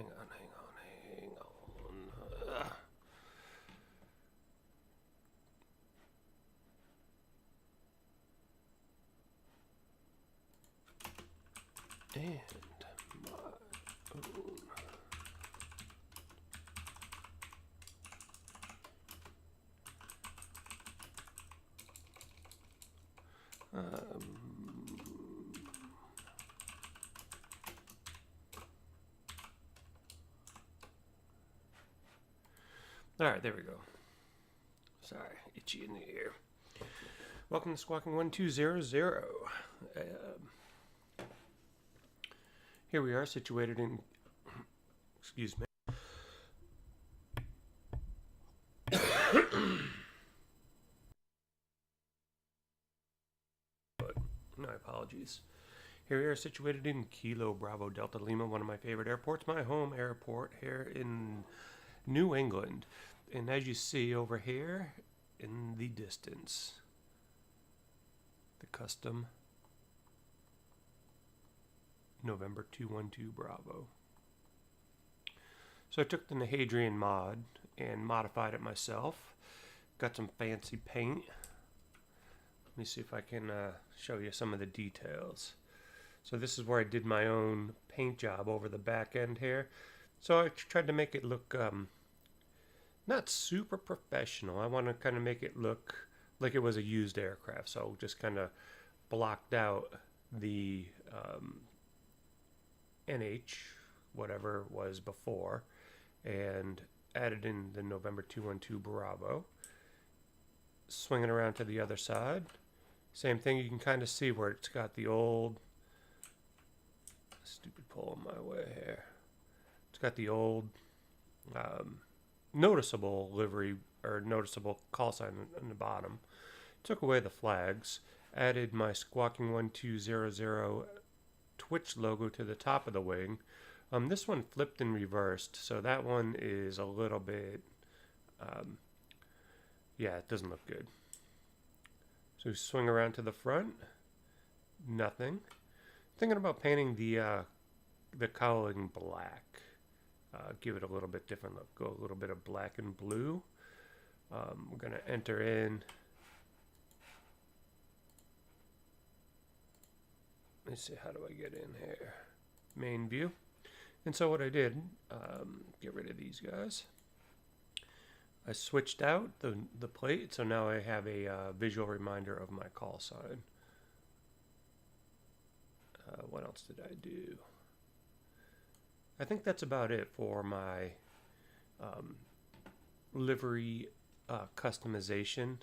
hang on. And my own. All right, there we go. Sorry, itchy in the ear. Welcome to Squawking 1200. Here we are, situated in. Excuse me. My apologies. Here we are, situated in Kilo Bravo Delta Lima, one of my favorite airports, my home airport here in New England. And as you see over here in the distance, the custom November 212 Bravo. So I took the thNHAdrian mod and modified it myself. Got some fancy paint. Let me see if I can show you some of the details. So this is where I did my own paint job over the back end here. So I tried to make it look not super professional. I want to kind of make it look like it was a used aircraft. So just kind of blocked out the NH, whatever was before, and added in the November 212 Bravo. Swinging around to the other side. Same thing, you can kind of see where it's got the old, stupid pulling my way here. It's got the old noticeable livery or noticeable call sign on the bottom. Took away the flags, added my Squawking 1200 Twitch logo to the top of the wing. This one flipped and reversed, so that one is a little bit, yeah, it doesn't look good. So swing around to the front, nothing. Thinking about painting the cowling black. Give it a little bit different look. Go a little bit of black and blue. We're going to enter in. Let's see, how do I get in here? Main view. And so what I did, get rid of these guys. I switched out the plate, so now I have a visual reminder of my call sign. What else did I do? I think that's about it for my livery customization.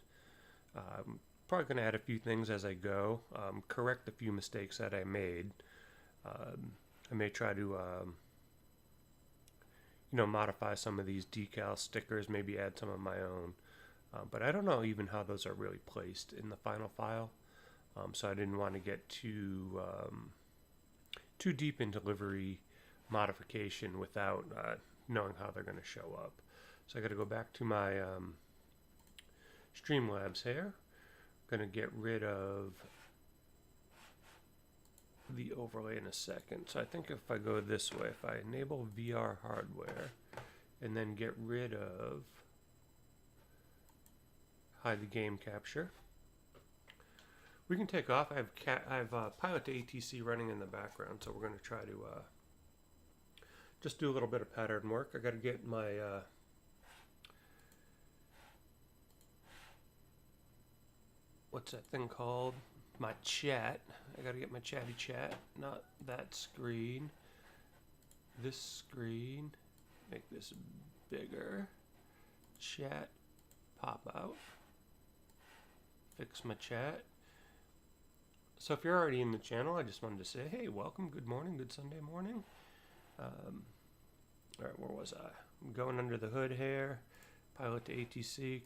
Probably going to add a few things as I go, correct a few mistakes that I made. I may try to modify some of these decal stickers, maybe add some of my own. But I don't know even how those are really placed in the final file. So I didn't want to get too deep into livery modification without knowing how they're going to show up. So I got to go back to my Streamlabs here. Going to get rid of the overlay in a second. So I think if I go this way, if I enable VR hardware and then get rid of hide the game capture, we can take off. I have pilot to ATC running in the background, so we're going to try to just do a little bit of pattern work. I got to get my what's that thing called? My chat. I got to get my chatty chat, not that screen. This screen. Make this bigger. Chat. Pop out. Fix my chat. So if you're already in the channel, I just wanted to say, hey, welcome, good morning, good Sunday morning. All right, where was I? I'm going under the hood here. Pilot to ATC.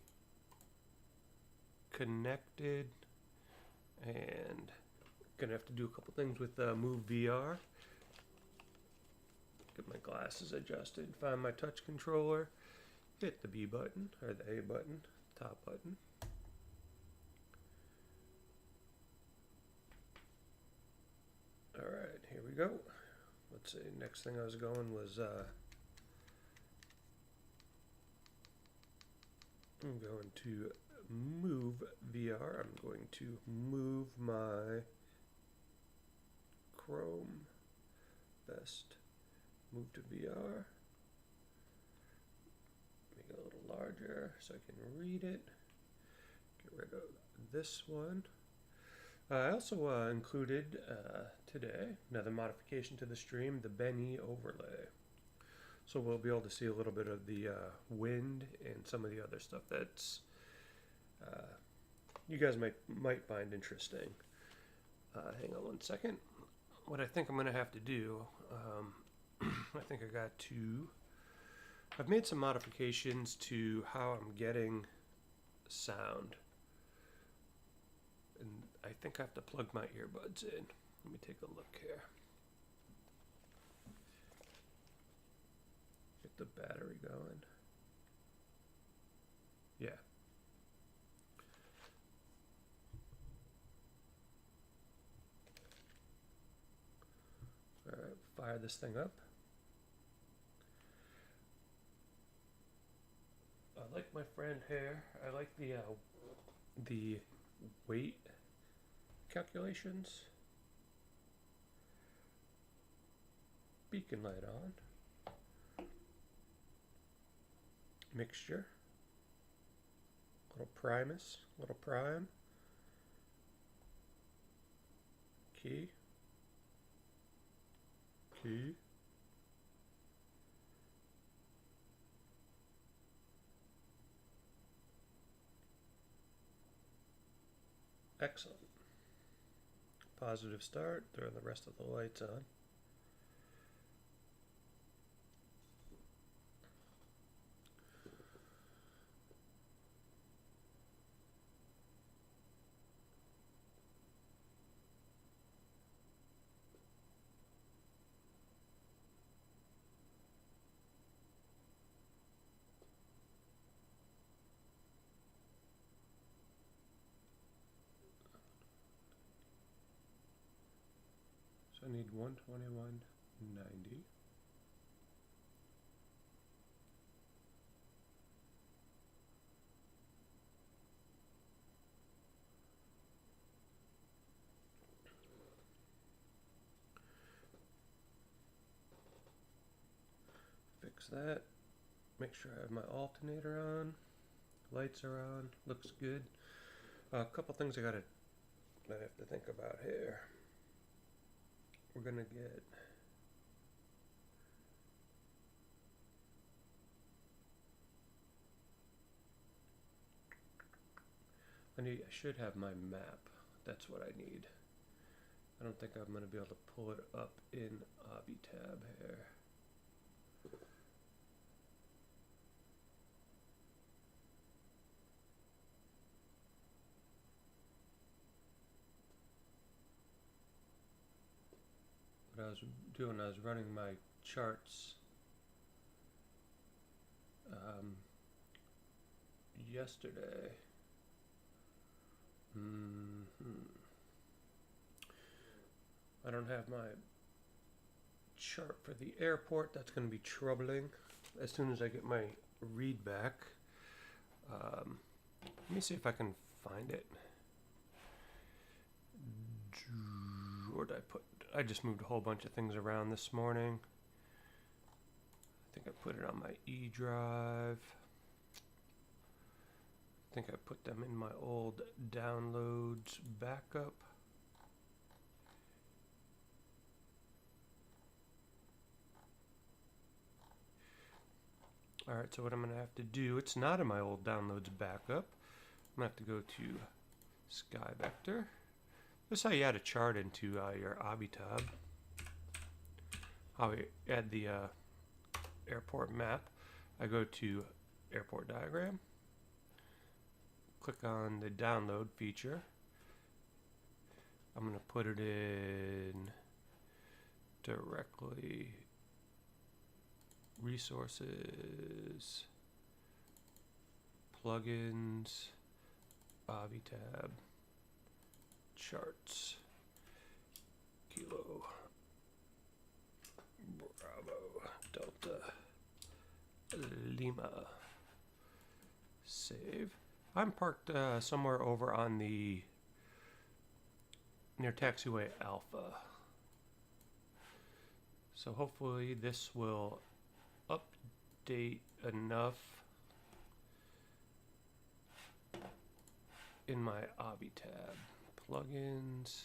Connected. And gonna have to do a couple things with Move VR. Get my glasses adjusted. Find my touch controller. Hit the B button, or the A button, top button. Alright, here we go. let's see, next thing I was going was I'm going to move VR. I'm going to move my Chrome. Best move to VR. Make it a little larger so I can read it. Get rid of this one. I also included today another modification to the stream, the Benny overlay. So we'll be able to see a little bit of the wind and some of the other stuff that's you guys might find interesting. Hang on one second. What I think I'm going to have to do, I think I've made some modifications to how I'm getting sound. And I think I have to plug my earbuds in. Let me take a look here. Get the battery going. Yeah. All right, fire this thing up. I like my friend here. I like the weight calculations. Beacon light on. Mixture. Little Primus. Little Prime. Key. Key. Excellent. Positive start. Throwing the rest of the lights on. So I need 121.90. Fix that. Make sure I have my alternator on. Lights are on. Looks good. A couple things I have to think about here. We're gonna get I should have my map. That's what I need. I don't think I'm gonna be able to pull it up in AviTab here. What I was doing, I was running my charts yesterday. I don't have my chart for the airport. That's going to be troubling as soon as I get my read back. Let me see if I can find it. Where did I put? I just moved a whole bunch of things around this morning. I think I put it on my E drive. I think I put them in my old downloads backup. Alright, so what I'm going to have to do, it's not in my old downloads backup. I'm going to have to go to Sky Vector. This is how you add a chart into your AviTab. How we add the airport map. I go to airport diagram. Click on the download feature. I'm going to put it in directly resources, plugins, AviTab, charts, kilo. Bravo Delta Lima. Save. I'm parked somewhere over on the near taxiway Alpha. So hopefully this will update enough in my AviTab plugins.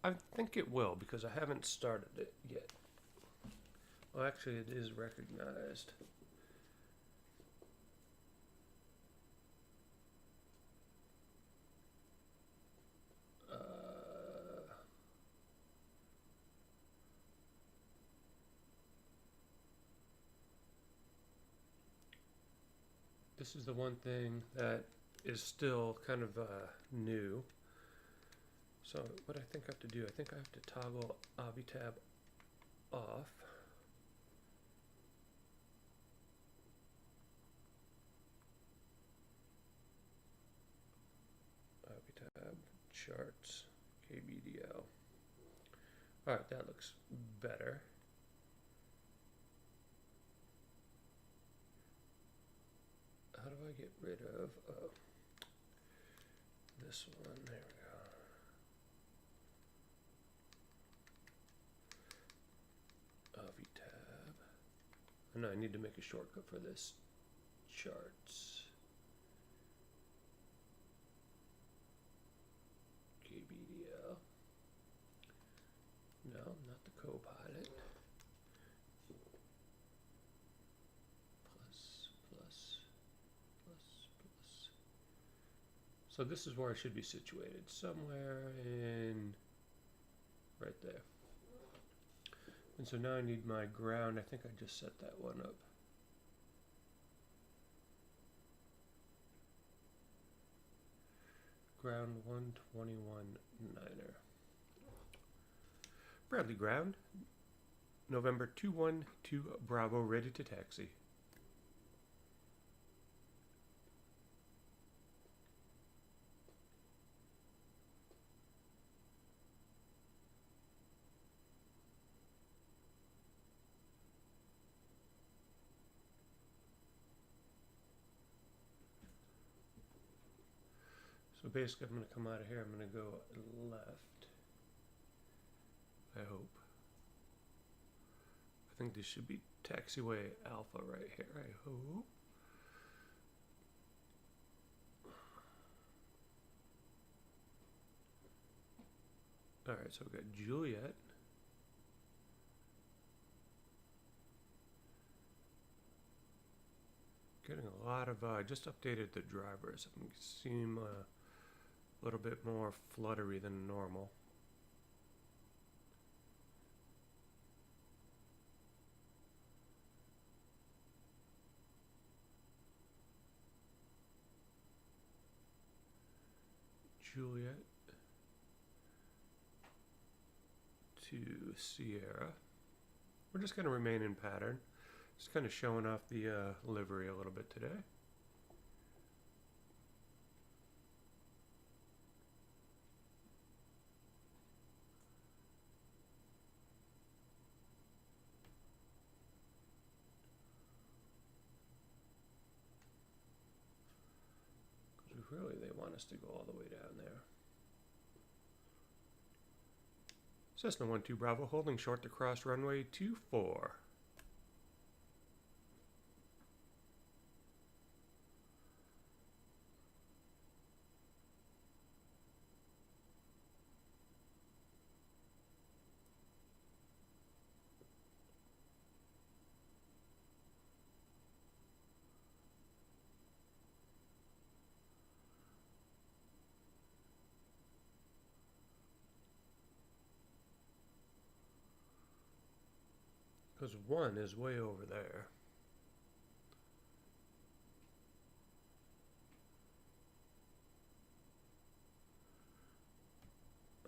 I think it will because I haven't started it yet. Well, actually, it is recognized. This is the one thing that is still kind of new. So what I think I have to do, I think I have to toggle AviTab off. AviTab charts KBDL. All right, that looks better. How do I get rid of this one? There we go. AviTab. I know I need to make a shortcut for this. Charts. KBDL. No, not the Copilot. So this is where I should be situated, somewhere in right there. And so now I need my ground. I think I just set that one up. Ground 121.9er. Bradley ground. November 212 Bravo, ready to taxi. So basically I'm going to come out of here, I'm going to go left, I hope. I think this should be taxiway Alpha right here, I hope. Alright, so we've got Juliet. Getting a lot of, just updated the drivers. They seem a little bit more fluttery than normal. Juliet to Sierra. We're just going to remain in pattern. Just kind of showing off the livery a little bit today. Because really they want us to go all the way down there. Cessna 12 Bravo holding short to cross runway 24. Because one is way over there.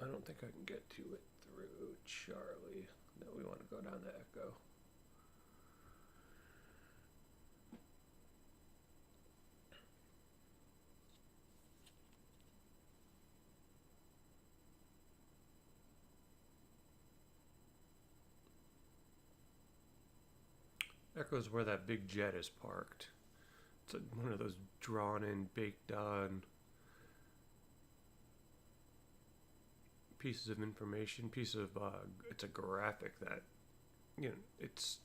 I don't think I can get to it through Charlie. No, we want to go down to Echo. Echoes where that big jet is parked. It's like one of those drawn in, baked on pieces of information, it's a graphic that, you know, it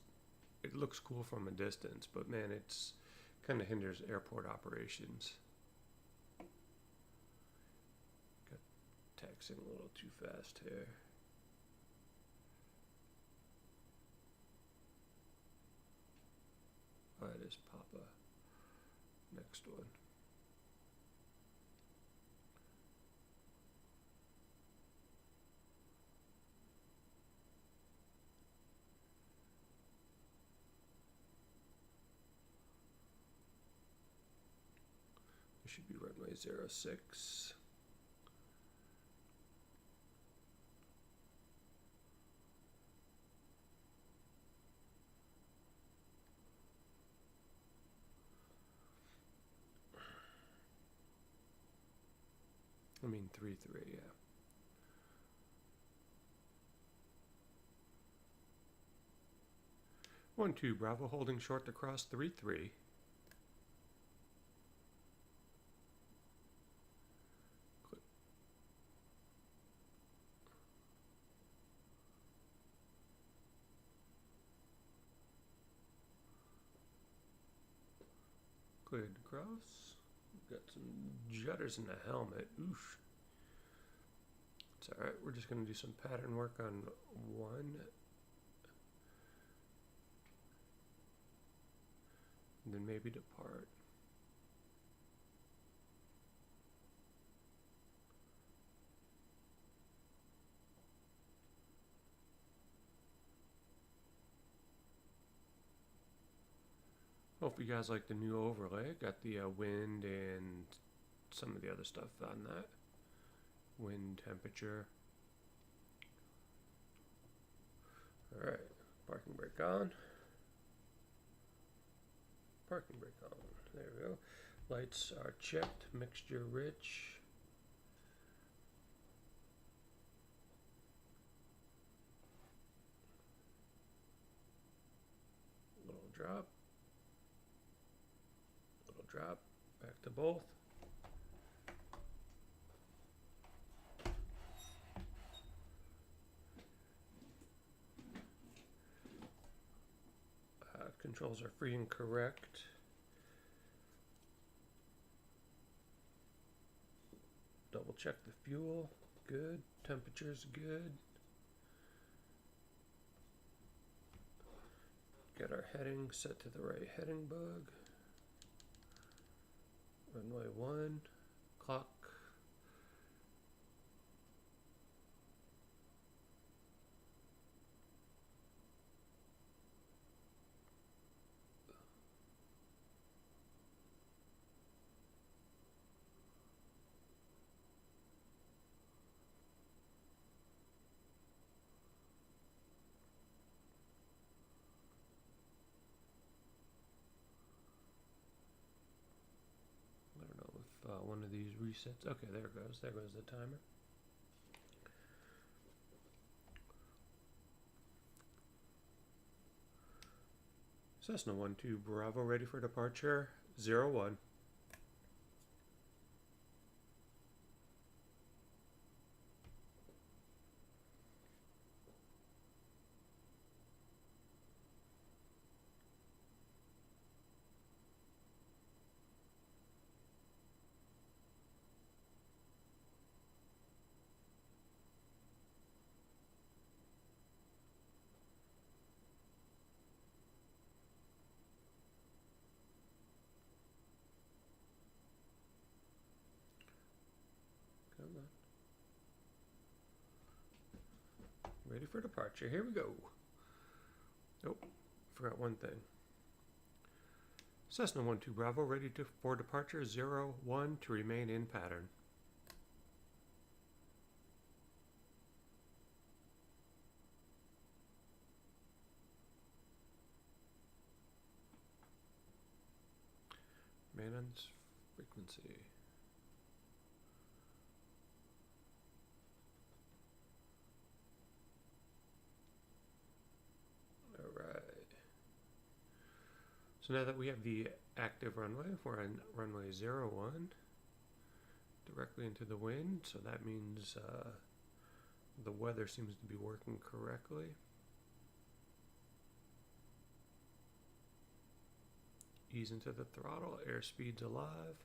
looks cool from a distance, but man, it's kind of hinders airport operations. Got texting a little too fast here. Oh, it is Papa. Next one. It should be runway 06. I mean 33, yeah. One, two, Bravo holding short to cross 3-3. Cleared to cross. Got some jutters in the helmet. Oof. It's alright, we're just going to do some pattern work on one. And then maybe depart. Hope you guys like the new overlay. Got the wind and some of the other stuff on that. Wind, temperature. Alright, parking brake on. Parking brake on. There we go. Lights are checked, mixture rich. Little drop. Little drop. Back to both. Controls are free and correct. Double check the fuel. Good. Temperature's good. Get our heading set to the right heading bug. Runway 1. Clock. One of these resets. Okay, there it goes. There goes the timer. Cessna 12 Bravo ready for departure. 01. Ready for departure. Here we go. Oh, forgot one thing. Cessna 12 Bravo ready for departure. 01 to remain in pattern. Maintenance frequency. Alright. So now that we have the active runway, we're on runway 01, directly into the wind, so that means the weather seems to be working correctly. Ease into the throttle, airspeed's alive.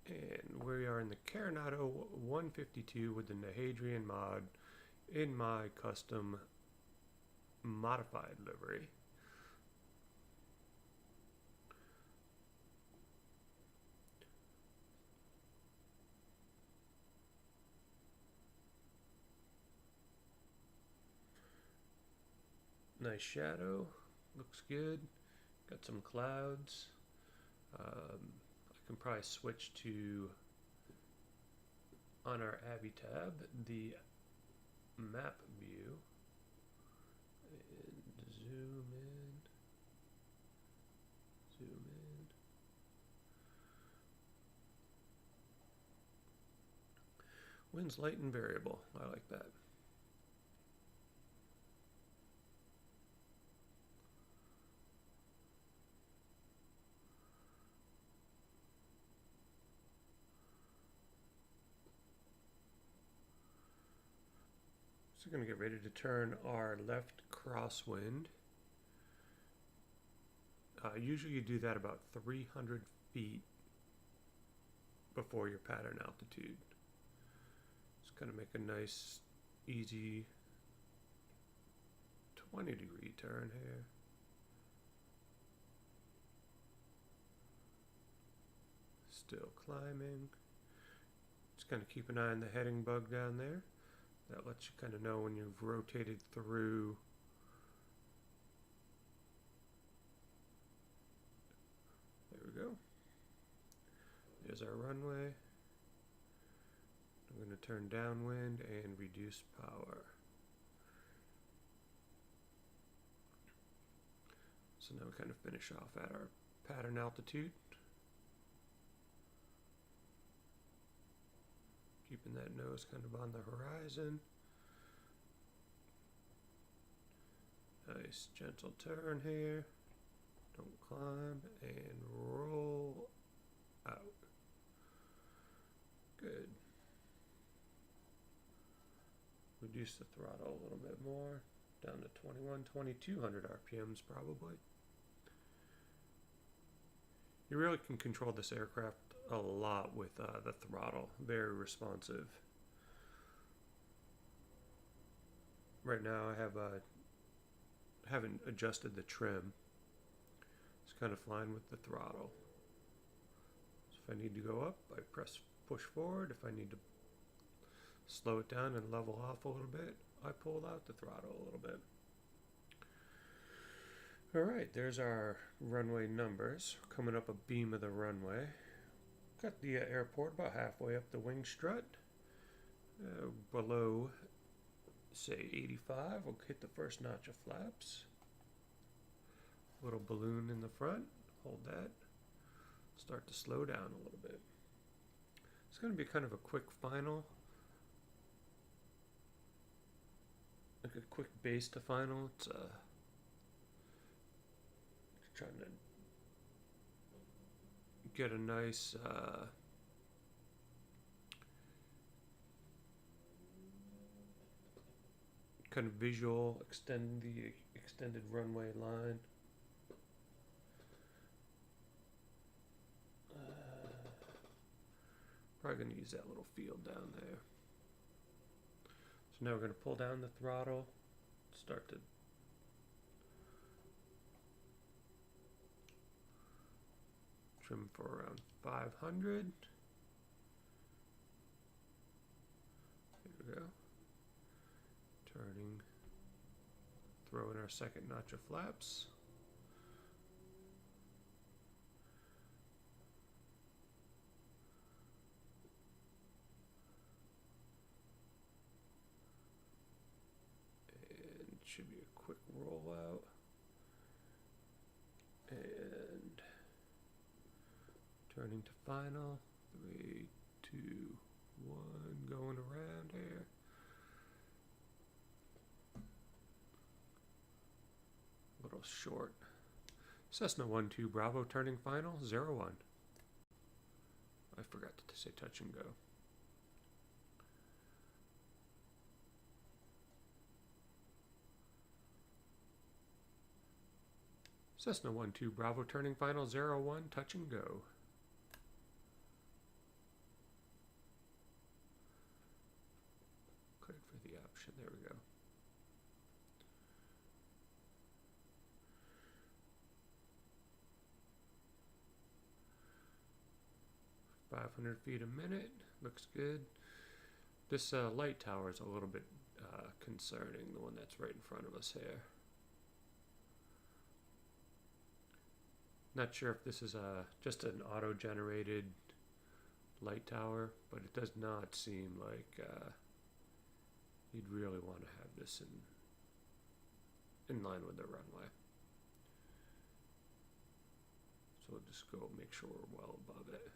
And we are in the Coronado 152 with the thNHAdrian mod in my custom modified livery. Nice shadow, looks good. Got some clouds. I can probably switch to, on our AviTab, the map view, and zoom in. Wind's light and variable, I like that. So we're going to get ready to turn our left crosswind. Usually you do that about 300 feet before your pattern altitude. Just kind of make a nice, easy 20-degree turn here. Still climbing. Just kind of keep an eye on the heading bug down there. That lets you kind of know when you've rotated through. There we go. There's our runway. I'm going to turn downwind and reduce power. So now we kind of finish off at our pattern altitude. Keeping that nose kind of on the horizon. Nice gentle turn here. Don't climb and roll out. Good. Reduce the throttle a little bit more. Down to 2200 RPMs probably. You really can control this aircraft a lot with the throttle. Very responsive. Right now I haven't adjusted the trim. It's kind of flying with the throttle. So if I need to go up, I push forward. If I need to slow it down and level off a little bit, I pull out the throttle a little bit. Alright, there's our runway numbers. Coming up a beam of the runway. Got the airport about halfway up the wing strut. Below, say 85, we'll hit the first notch of flaps. Little balloon in the front, hold that. Start to slow down a little bit. It's going to be kind of a quick final. Like a quick base to final. It's trying to get a nice kind of visual, extend the extended runway line. Probably going to use that little field down there. So now we're going to pull down the throttle, start to trim for around 500. There we go. Turning, throw in our second notch of flaps. And should be a quick rollout. And turning to final. 3, 2, 1, going around here. little short. Cessna 12 Bravo turning final 01. I forgot to say touch and go. Cessna 12 Bravo turning final 01, touch and go. Click for the option, there we go. .500 feet a minute, looks good. This light tower is a little bit concerning, the one that's right in front of us here. Not sure if this is just an auto-generated light tower, but it does not seem like you'd really want to have this in line with the runway. So we'll just go make sure we're well above it.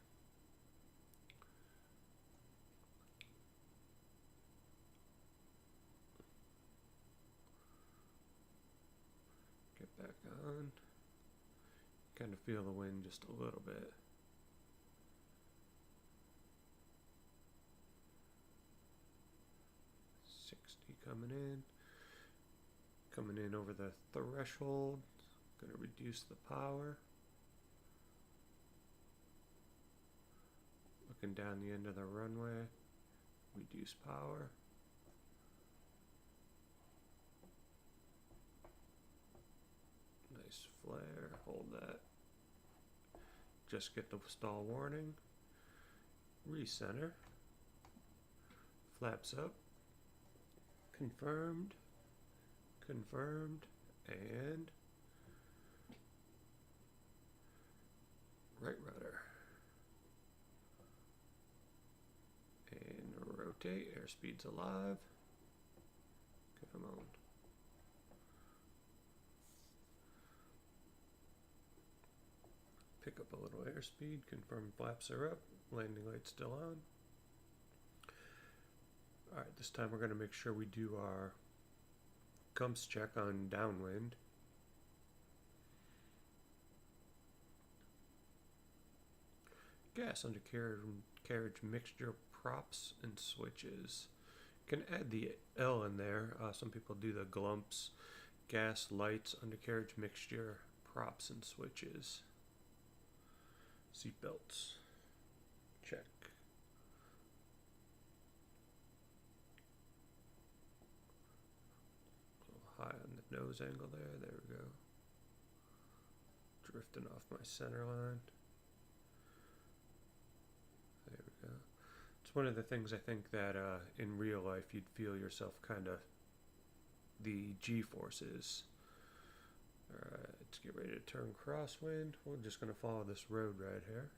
Get back on. Kind of feel the wind just a little bit. Coming in over the threshold. Going to reduce the power. Looking down the end of the runway. Reduce power. Nice flare. Hold that. Just get the stall warning. Recenter. Flaps up. Confirmed. Confirmed. And right rudder. And rotate. Airspeed's alive. Come on. Pick up a little airspeed, confirm flaps are up, landing lights still on. Alright, this time we're going to make sure we do our gumps check on downwind. Gas undercarriage mixture props and switches. You can add the L in there. Some people do the glumps. Gas, lights, undercarriage mixture, props and switches. Seatbelts. Check. A little high on the nose angle there. There we go. Drifting off my center line. There we go. It's one of the things I think that in real life you'd feel yourself kind of the G-forces. Alright, let's get ready to turn crosswind. We're just going to follow this road right here.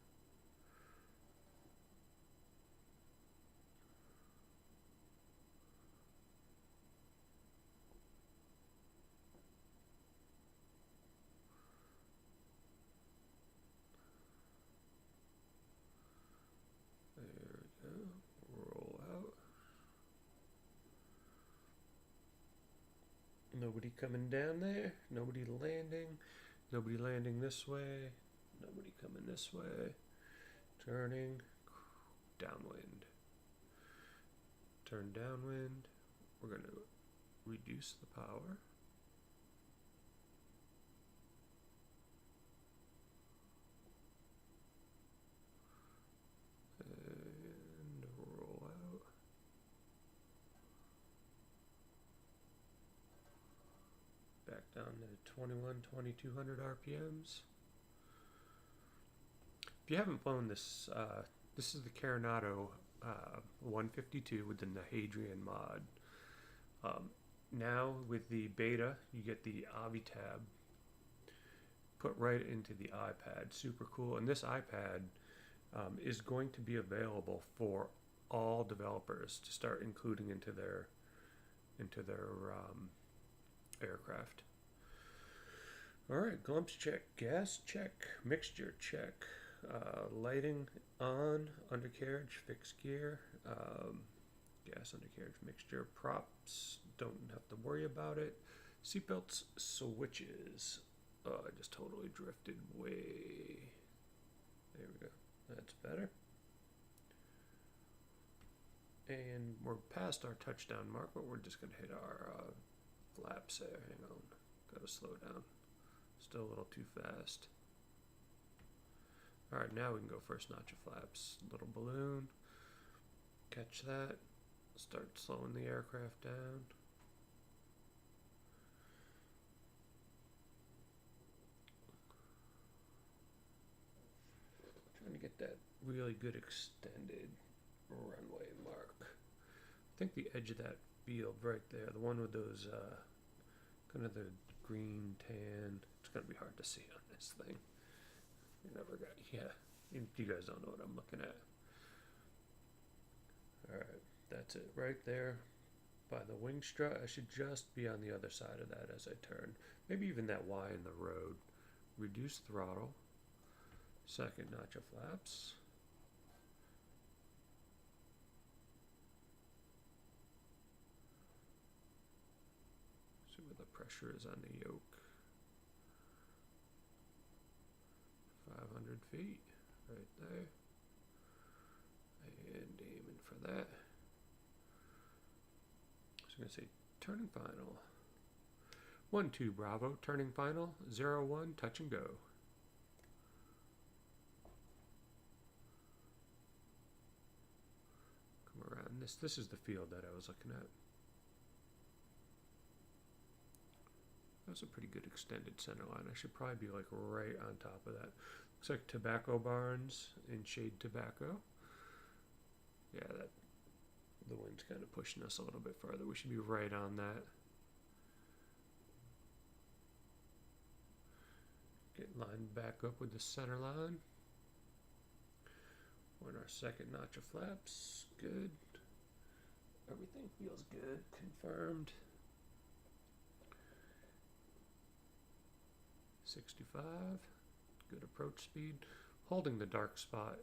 There we go. Roll out. Nobody coming down there. Nobody landing. Nobody landing this way. Nobody coming this way. Turning. Downwind. Turn downwind. We're going to reduce the power. And roll out. Back down to 2200 RPMs. If you haven't flown this, this is the Coronado 152 with the thNHAdrian mod. Now with the beta, you get the AviTab put right into the iPad. Super cool. And this iPad is going to be available for all developers to start including into their aircraft. All right, glumps check, gas check, mixture check, lighting on, undercarriage, fixed gear, gas undercarriage mixture, props, don't have to worry about it. Seatbelts switches. Oh, I just totally drifted way. There we go. That's better. And we're past our touchdown mark, but we're just going to hit our flaps there. Hang on. Got to slow down. Still a little too fast. Alright, now we can go first notch of flaps. Little balloon. Catch that. Start slowing the aircraft down. Trying to get that really good extended runway mark. I think the edge of that field right there, the one with those kind of the green tan, it's gonna be hard to see on this thing. You never got, yeah, you guys don't know what I'm looking at. Alright, that's it right there by the wing strut. I should just be on the other side of that as I turn. Maybe even that Y in the road. Reduce throttle. Second notch of flaps. See where the pressure is on the yoke. 500 feet right there. And aiming for that. So I'm going to say turning final. 1-2 Bravo, turning final. 0-1, touch and go. Come around this. This is the field that I was looking at. That's a pretty good extended center line. I should probably be like right on top of that. Looks like tobacco barns in shade tobacco. Yeah, that the wind's kind of pushing us a little bit further. We should be right on that. Get lined back up with the center line. We're in our second notch of flaps. Good. Everything feels good. Confirmed. 65. Good approach speed. Holding the dark spot.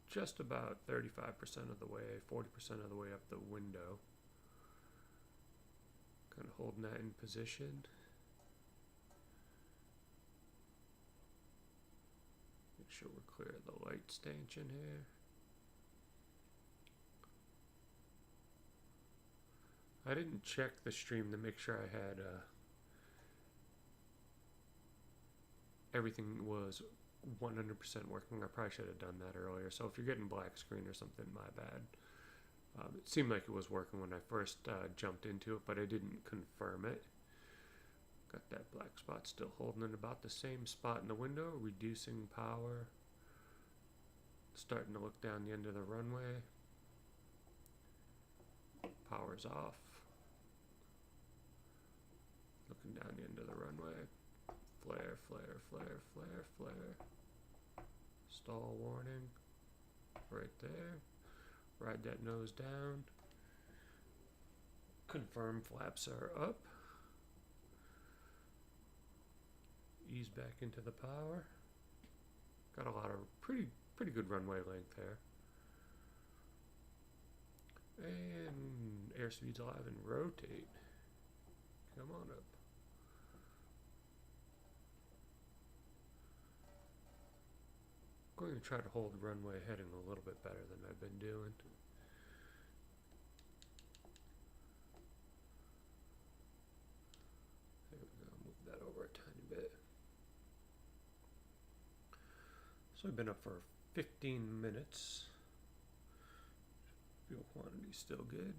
Just about 35% of the way, 40% of the way up the window. Kind of holding that in position. Make sure we're clear of the light stanchion here. I didn't check the stream to make sure I had everything was 100% working. I probably should have done that earlier. So if you're getting black screen or something, my bad. It seemed like it was working when I first jumped into it, but I didn't confirm it. Got that black spot still holding in about the same spot in the window, reducing power. Starting to look down the end of the runway. Power's off. Looking down the end of the runway. Flare, flare, flare, flare, flare. Stall warning. Right there. Ride that nose down. Confirm flaps are up. Ease back into the power. Got a lot of pretty good runway length there. And airspeed's alive and rotate. Come on up. I'm going to try to hold runway heading a little bit better than I've been doing. There we go, move that over a tiny bit. So I've been up for 15 minutes. Fuel quantity still good.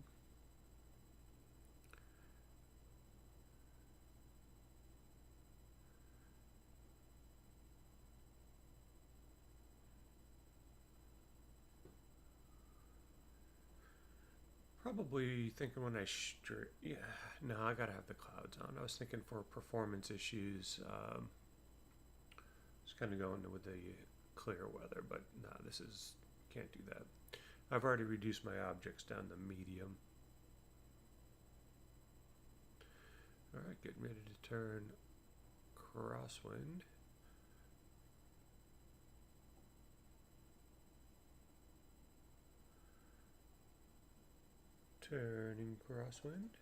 Probably thinking when I yeah, no, I gotta have the clouds on. I was thinking for performance issues, just kind of going with the clear weather, but no, this is, can't do that. I've already reduced my objects down to medium. Alright, getting ready to turn crosswind. Turning crosswind.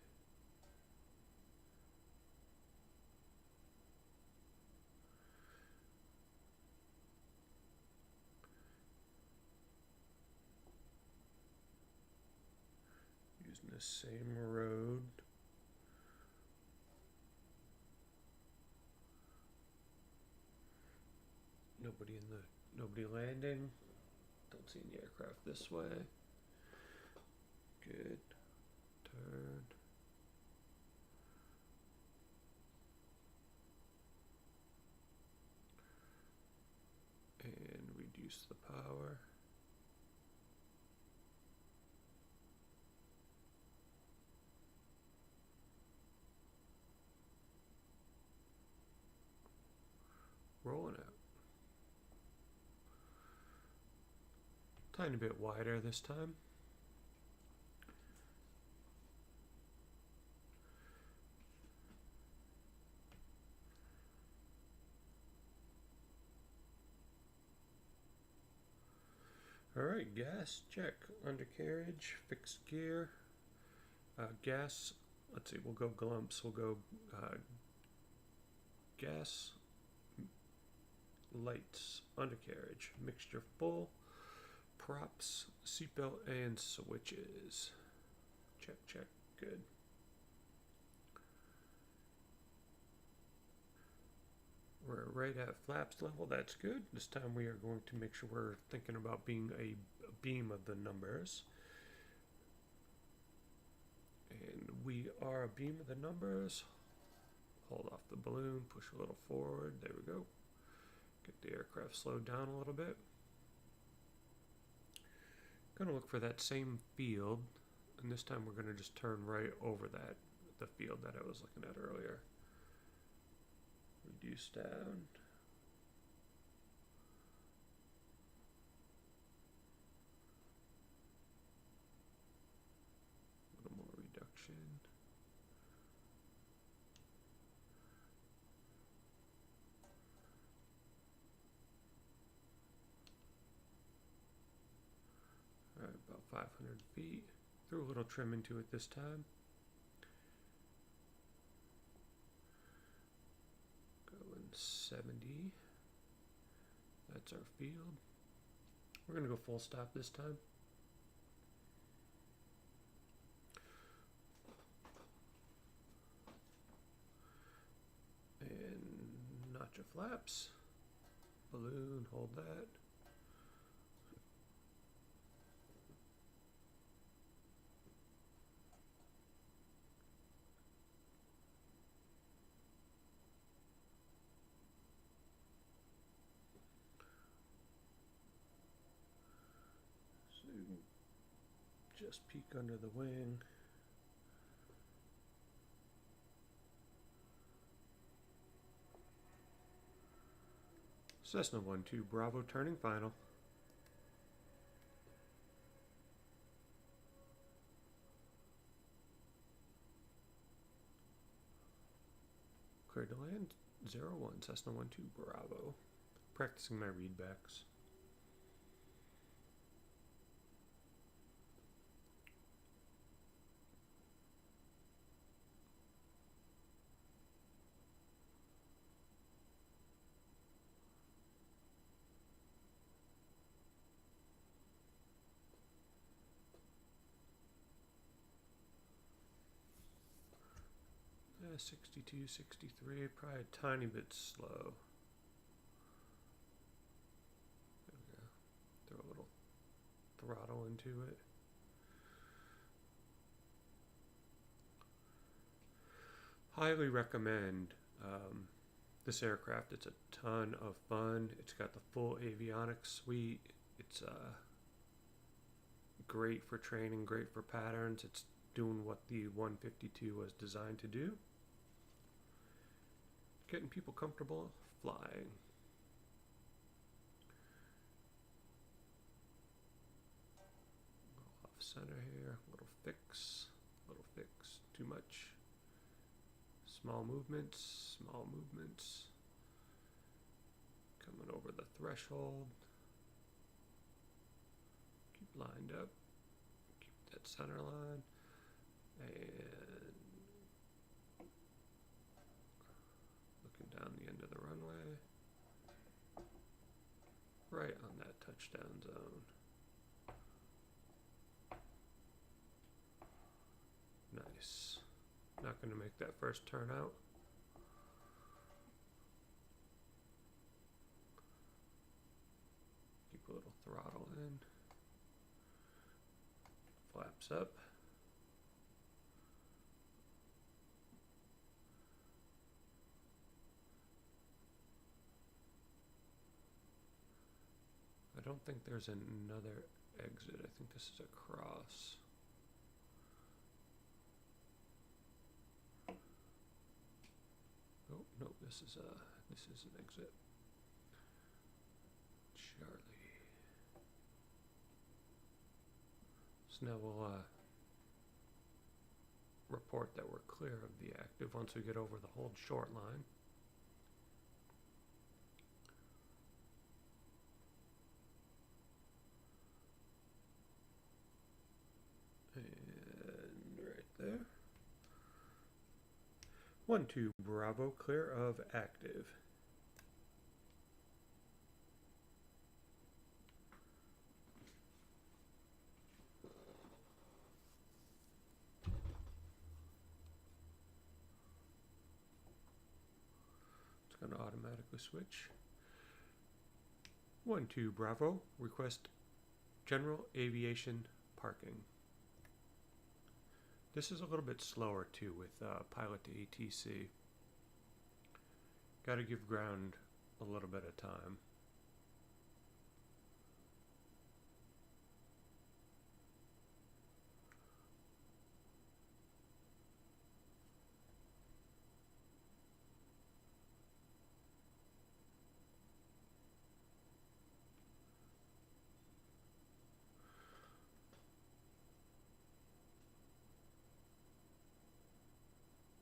Using the same road. Nobody landing. Don't see any aircraft this way. Good. Turn. And reduce the power. Rolling out. Tiny bit wider this time. Alright, gas, check. Undercarriage, fixed gear. Gas, let's see, we'll go glumps. We'll go gas, lights, undercarriage, mixture full, props, seatbelt, and switches. Check, check, good. We're right at flaps level, that's good. This time we are going to make sure we're thinking about being a beam of the numbers. And we are a beam of the numbers. Hold off the balloon, push a little forward, there we go. Get the aircraft slowed down a little bit. Gonna look for that same field, and this time we're gonna just turn right over that, the field that I was looking at earlier. Reduce down. A little more reduction. All right, about 500 feet. Threw a little trim into it this time. 70. That's our field. We're going to go full stop this time. And notch your flaps. Balloon, hold that. Just peek under the wing. Cessna 12 Bravo turning final. Clear to land 01 Cessna 12 Bravo. Practicing my readbacks. Yeah, 62, 63, probably a tiny bit slow. There we go. Throw a little throttle into it. Highly recommend this aircraft. It's a ton of fun. It's got the full avionics suite. It's great for training, great for patterns. It's doing what the 152 was designed to do. Getting people comfortable flying. Off center here, little fix, too much. Small movements, coming over the threshold. Keep lined up, keep that center line, and looking down the end of the runway, right on that touchdown zone. not going to make that first turn out. Keep a little throttle in. Flaps up. I don't think there's another exit. I think this is a cross. Oh, no, this is an exit. Charlie. So now we'll report that we're clear of the active once we get over the hold short line. And right there. 12 Bravo, clear of active. It's going to automatically switch. 12 Bravo, request general aviation parking. This is a little bit slower too with pilot to ATC. Got to give ground a little bit of time.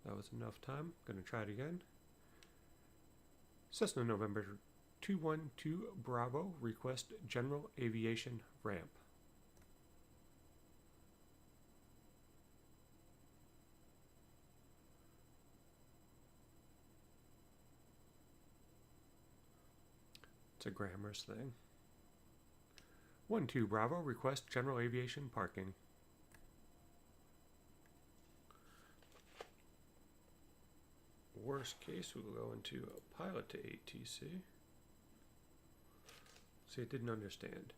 That was enough time. Going to try it again. Cessna November 212 Bravo, request general aviation ramp. It's a grammar's thing. 12 Bravo, request general aviation parking. Worst case, we'll go into a pilot to ATC. See, it didn't understand.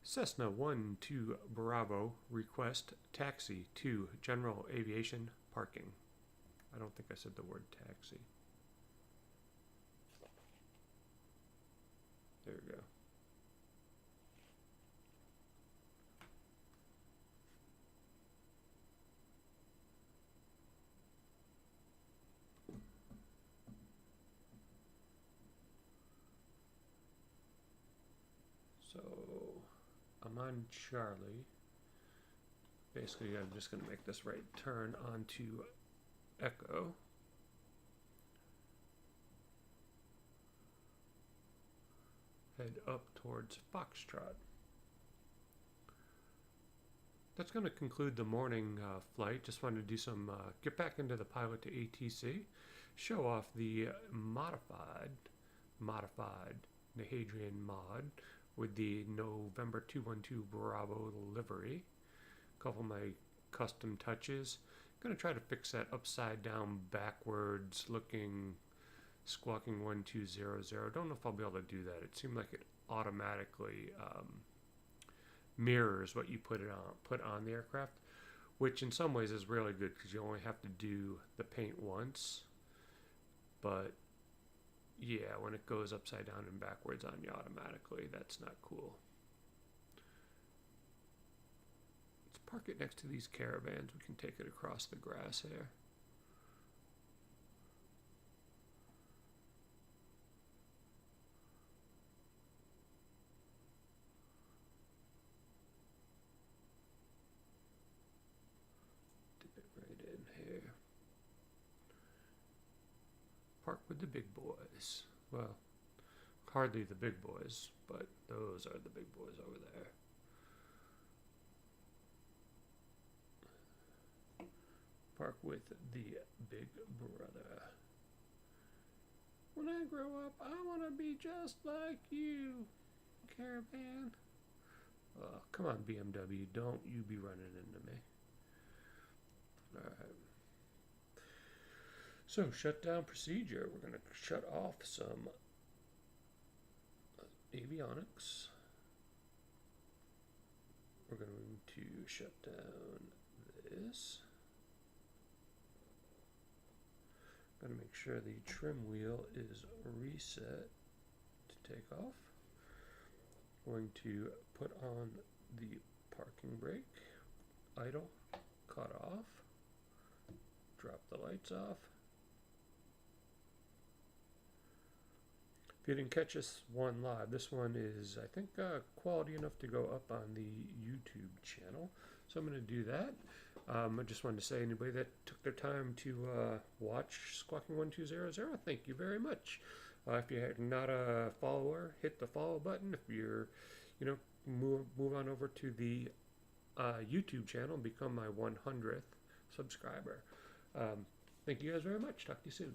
Cessna 12 Bravo, request taxi to general aviation parking. I don't think I said the word taxi. There we go. So I'm on Charlie. Basically, I'm just going to make this right turn onto Echo. Head up towards Foxtrot. That's going to conclude the morning flight. Just wanted to do some, get back into the pilot to ATC, show off the modified thNHAdrian mod with the November 212 Bravo livery. A couple of my custom touches. I'm going to try to fix that upside down, backwards looking squawking 1200. Don't know if I'll be able to do that. It seemed like it automatically mirrors what you put on the aircraft, which in some ways is really good because you only have to do the paint once. But yeah, when it goes upside down and backwards on you automatically, that's not cool. Let's park it next to these caravans. We can take it across the grass here. Dip it right in here. Park with the big boys. Well, hardly the big boys, but those are the big boys over there. Park with the big brother. When I grow up, I want to be just like you, caravan. Come on, BMW, don't you be running into me. Alright. So, shutdown procedure. We're going to shut off some avionics. We're going to shut down this. I'm going to make sure the trim wheel is reset to take off. Going to put on the parking brake, idle, cut off, drop the lights off. If you didn't catch this one live, this one is, I think, quality enough to go up on the YouTube channel. So I'm going to do that. I just wanted to say, anybody that took their time to watch Squawking 1200, thank you very much. If you're not a follower, hit the follow button. If you're, move on over to the YouTube channel and become my 100th subscriber. Thank you guys very much. Talk to you soon.